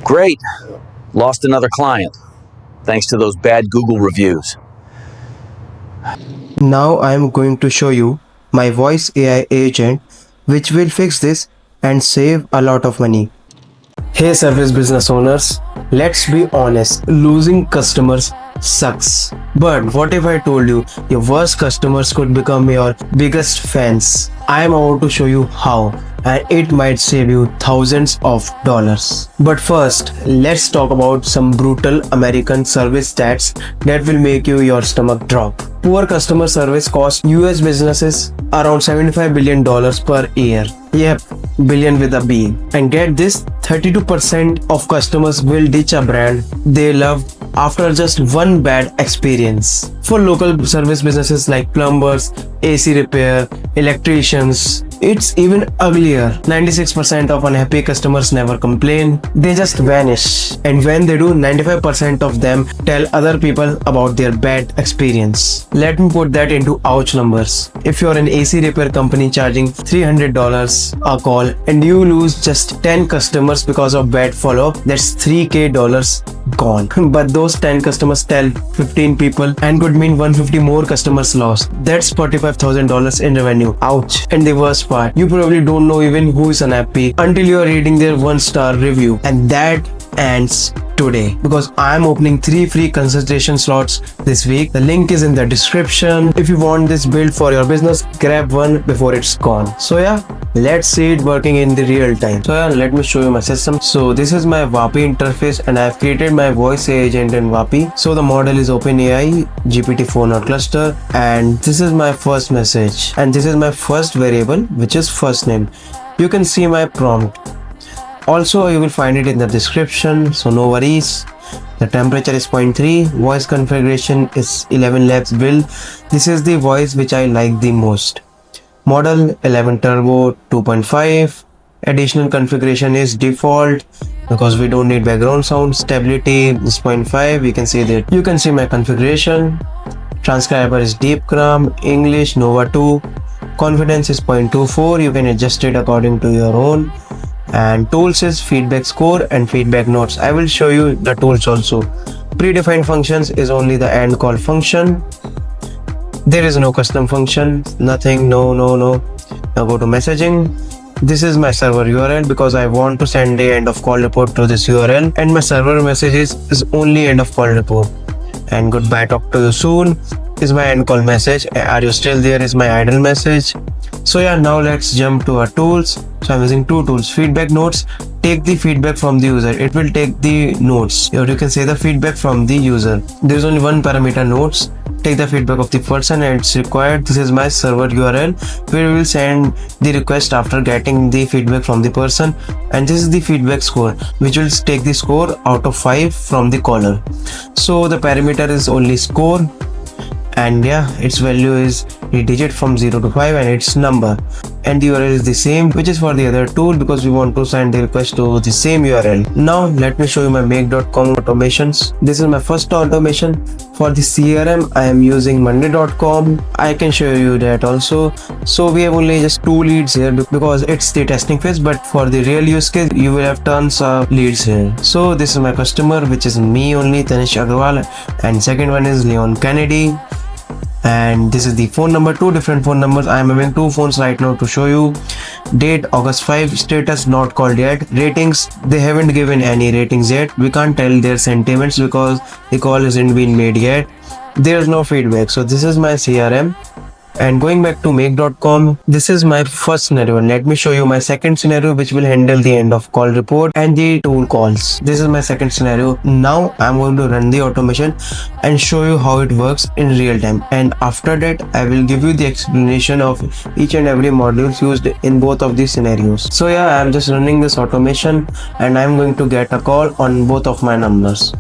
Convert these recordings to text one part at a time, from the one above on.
Great. Lost another client, thanks to those bad Google reviews. Now I am going to show you my voice AI agent which will fix this and save a lot of money. Hey service business owners, let's be honest, losing customers sucks. But what if I told you your worst customers could become your biggest fans? I am about to show you how, and it might save you thousands of dollars. But first, let's talk about some brutal American service stats that will make your stomach drop. Poor customer service costs US businesses around $75 billion per year. Yep, billion with a B. And get this, 32% of customers will ditch a brand they love after just one bad experience. For local service businesses like plumbers, AC repair, electricians, it's even uglier. 96% of unhappy customers never complain, they just vanish. And when they do, 95% of them tell other people about their bad experience. Let me put that into ouch numbers. If you're an AC repair company charging $300 a call and you lose just 10 customers because of bad follow-up, that's $3K gone. But those 10 customers tell 15 people and could mean 150 more customers lost. That's $45,000 in revenue. Ouch. And the worst part, you probably don't know even who is unhappy until you are reading their 1-star review. And that ends today, because I'm opening 3 free consultation slots this week. The link is in the description. If you want this build for your business, grab one before it's gone. So yeah, let's see it working in the real time. So yeah, let me show you my system. So this is my Vapi interface and I've created my voice agent in Vapi. So the model is OpenAI GPT-4 node cluster, and this is my first message, and this is my first variable, which is first name. You can see my prompt. Also, you will find it in the description, so no worries. The temperature is 0.3, voice configuration is 11 laps build. This is the voice which I like the most. Model 11 Turbo 2.5. Additional configuration is default because we don't need background sound. Stability is 0.5. You can see that. You can see my configuration. Transcriber is Deep Gram, English Nova 2. Confidence is 0.24. You can adjust it according to your own. And tools is feedback score and feedback notes. I will show you the tools also. Predefined functions is only the end call function. There is no custom function, nothing, no. Now go to messaging. This is my server URL because I want to send the end of call report to this URL, and my server message is only end of call report. And goodbye, talk to you soon is my end call message. Are you still there is my idle message. So yeah, now let's jump to our tools. So I'm using 2 tools. Feedback notes, take the feedback from the user. It will take the notes, or you can say the feedback from the user. There's only one parameter, notes. Take the feedback of the person and it's required. This is my server URL where we will send the request after getting the feedback from the person. And this is the feedback score, which will take the score out of 5 from the caller. So the parameter is only score. And yeah, its value is a digit from 0 to 5 and its number. And the URL is the same, which is for the other tool because we want to send the request to the same URL. Now let me show you my make.com automations. This is my first automation. For the CRM, I am using monday.com. I can show you that also. So we have only just 2 leads here because it's the testing phase, but for the real use case, you will have tons of leads here. So this is my customer, which is me only, Tanish Agarwal, and second one is Leon Kennedy. And this is the phone number, 2 different phone numbers. I am having 2 phones right now to show you. Date August 5, status not called yet. Ratings, they haven't given any ratings yet. We can't tell their sentiments because the call hasn't been made yet. There's no feedback. So this is my CRM. And going back to make.com, this is my first scenario. Let me show you my second scenario, which will handle the end of call report and the tool calls. This is my second scenario. Now I'm going to run the automation and show you how it works in real time. And after that, I will give you the explanation of each and every module used in both of these scenarios. So yeah, I'm just running this automation and I'm going to get a call on both of my numbers.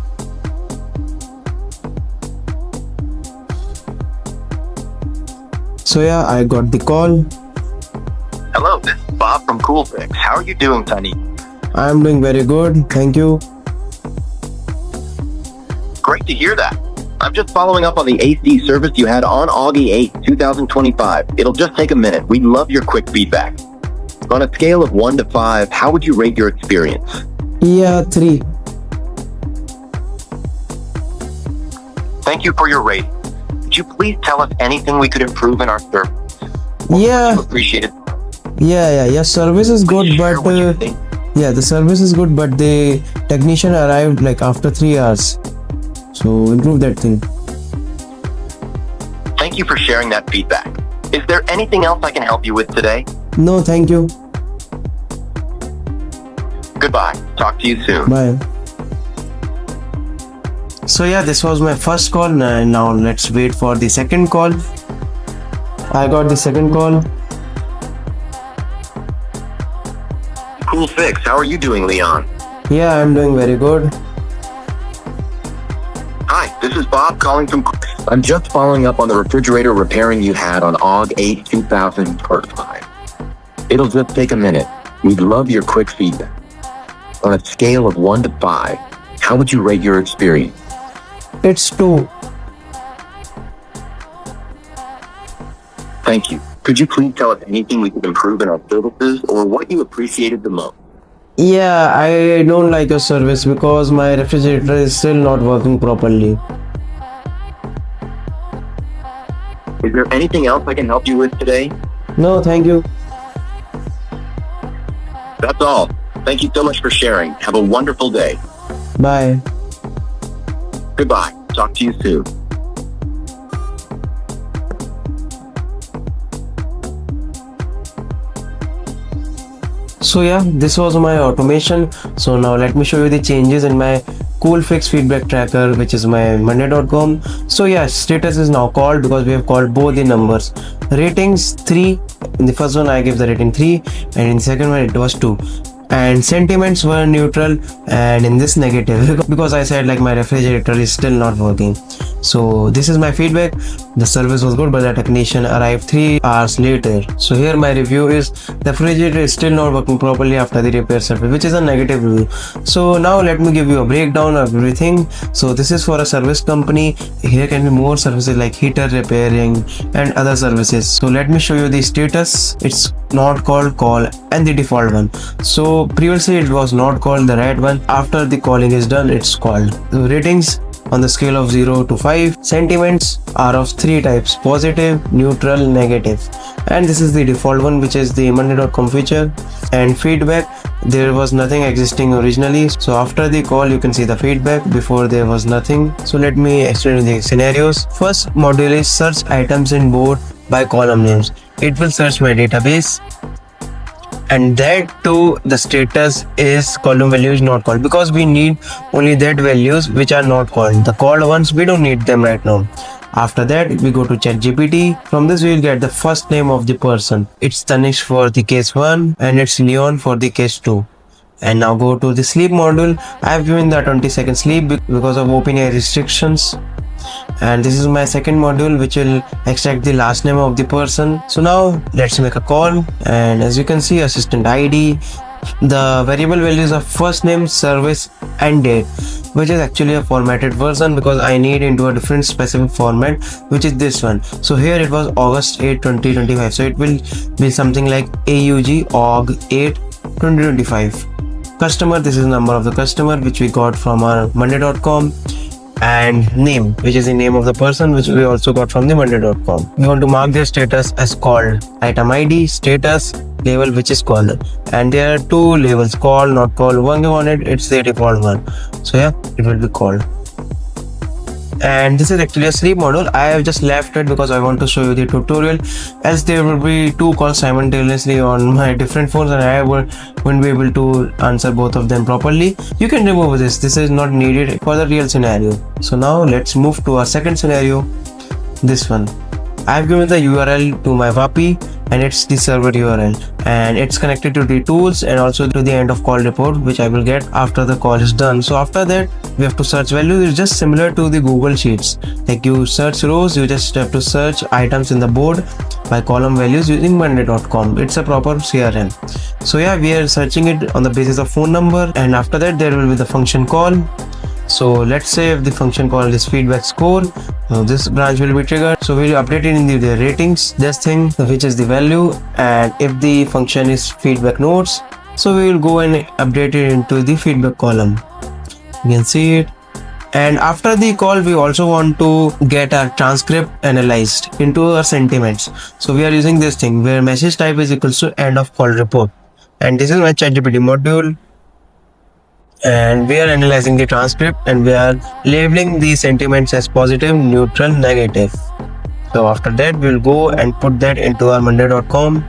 So yeah, I got the call. Hello, this is Bob from CoolFix. How are you doing, Tani? I am doing very good, thank you. Great to hear that. I'm just following up on the AC service you had on August 8, 2025. It'll just take a minute. We'd love your quick feedback. On a scale of 1 to 5, how would you rate your experience? Yeah, 3. Thank you for your rating. Could you please tell us anything we could improve in our service? Yeah, Appreciate it. yeah. Service is good, Share but what you think. yeah, the service is good, but the technician arrived like after 3 hours. So improve that thing. Thank you for sharing that feedback. Is there anything else I can help you with today? No, thank you. Goodbye. Talk to you soon. Bye. So yeah, this was my first call. Now let's wait for the second call. I got the second call. Cool fix. How are you doing, Leon? Yeah, I'm doing very good. Hi, this is Bob calling from... I'm just following up on the refrigerator repairing you had on Aug 8, 2005. It'll just take a minute. We'd love your quick feedback. On a scale of 1 to 5, how would you rate your experience? It's 2. Thank you. Could you please tell us anything we could improve in our services or what you appreciated the most? Yeah, I don't like your service because my refrigerator is still not working properly. Is there anything else I can help you with today? No, thank you. That's all. Thank you so much for sharing. Have a wonderful day. Bye. Goodbye. Talk to you soon. So yeah, this was my automation. So now let me show you the changes in my cool fix feedback tracker, which is my monday.com. So yeah, status is now called because we have called both the numbers. Ratings 3. In the first one I gave the rating 3, and in the second one it was 2. And sentiments were neutral, and in this negative because I said like my refrigerator is still not working. So this is my feedback. The service was good, but the technician arrived 3 hours later. So here my review is the refrigerator is still not working properly after the repair service, which is a negative review. So now let me give you a breakdown of everything. So this is for a service company. Here can be more services like heater repairing and other services. So let me show you the status. It's not called call and the default one. So previously it was not called the right one. After the calling is done, it's called. The ratings on the scale of 0 to 5. Sentiments are of 3 types: positive, neutral, negative. And this is the default one, which is the monday.com feature. And feedback, there was nothing existing originally. So after the call you can see the feedback. Before there was nothing. So let me explain the scenarios. First module is search items in board by column names. It will search my database, and that too the status is column values not called, because we need only that values which are not called. The called ones we don't need them right now. After that we go to ChatGPT. From this we will get the first name of the person. It's Tanish for the case 1 and it's Leon for the case 2. And now go to the sleep module. I have given the 20-second sleep because of OpenAI restrictions. And this is my second module, which will extract the last name of the person. So now let's make a call, and as you can see, assistant ID, the variable values of first name, service and date, which is actually a formatted version because I need into a different specific format, which is this one. So here it was August 8 2025, so it will be something like AUG Aug 8 2025. Customer, this is the number of the customer which we got from our monday.com. And name, which is the name of the person, which we also got from the monday.com. We want to mark their status as called. Item ID, status, label which is called, and there are 2 labels: called, not called. One you want it's the default one. So yeah, it will be called. And this is actually a sleep module. I have just left it because I want to show you the tutorial, as there will be 2 calls simultaneously on my different phones and I won't be able to answer both of them properly. You can remove this. This is not needed for the real scenario. So now let's move to our second scenario, this one. I have given the URL to my WAPI, and it's the server URL, and it's connected to the tools and also to the end of call report, which I will get after the call is done. So after that we have to search values. It's just similar to the Google Sheets. Like you search rows, you just have to search items in the board by column values using monday.com. It's a proper CRM. So yeah, we are searching it on the basis of phone number, and after that there will be the function call. So let's say if the function call is feedback score, this branch will be triggered. So we'll update it in the ratings, this thing which is the value, and if the function is feedback notes, so we will go and update it into the feedback column. You can see it, And after the call, we also want to get our transcript analyzed into our sentiments. So we are using this thing where message type is equals to end of call report. And this is my ChatGPT module. And we are analyzing the transcript and we are labeling the sentiments as positive, neutral, negative. So after that, we'll go and put that into our monday.com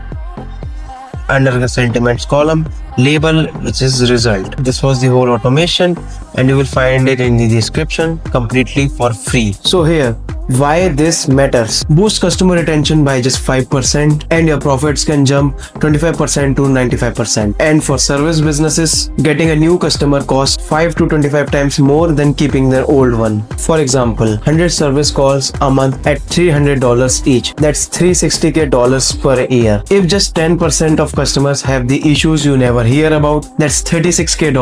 under the sentiments column, label which is result. This was the whole automation and you will find it in the description completely for free. So here, why this matters: boost customer retention by just 5% and your profits can jump 25% to 95%. And for service businesses, getting a new customer costs 5 to 25 times more than keeping their old one. For example, 100 service calls a month at $300 each. That's $360K per year. If just 10% of customers have the issues you never hear about, that's $36K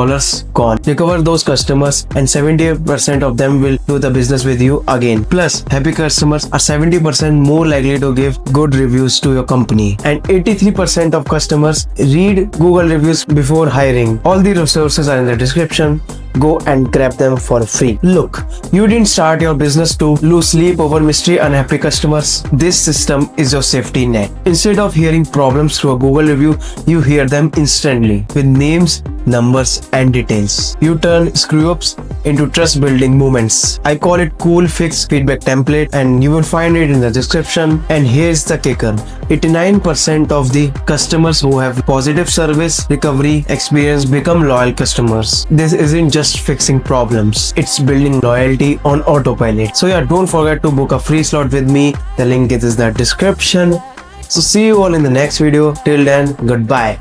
gone. Recover those customers and 78% of them will do the business with you again. Plus, happy customers are 70% more likely to give good reviews to your company. And 83% of customers read Google reviews before hiring. All the resources are in the description. Go and grab them for free. Look, you didn't start your business to lose sleep over mystery unhappy customers. This system is your safety net. Instead of hearing problems through a Google review, you hear them instantly with names, numbers and details. You turn screw-ups into trust-building moments. I call it cool fix feedback template and you will find it in the description. And here's the kicker: 89% of the customers who have positive service recovery experience become loyal customers. This isn't just fixing problems, it's building loyalty on autopilot. So yeah, don't forget to book a free slot with me. The link is in the description. So see you all in the next video. Till then, goodbye.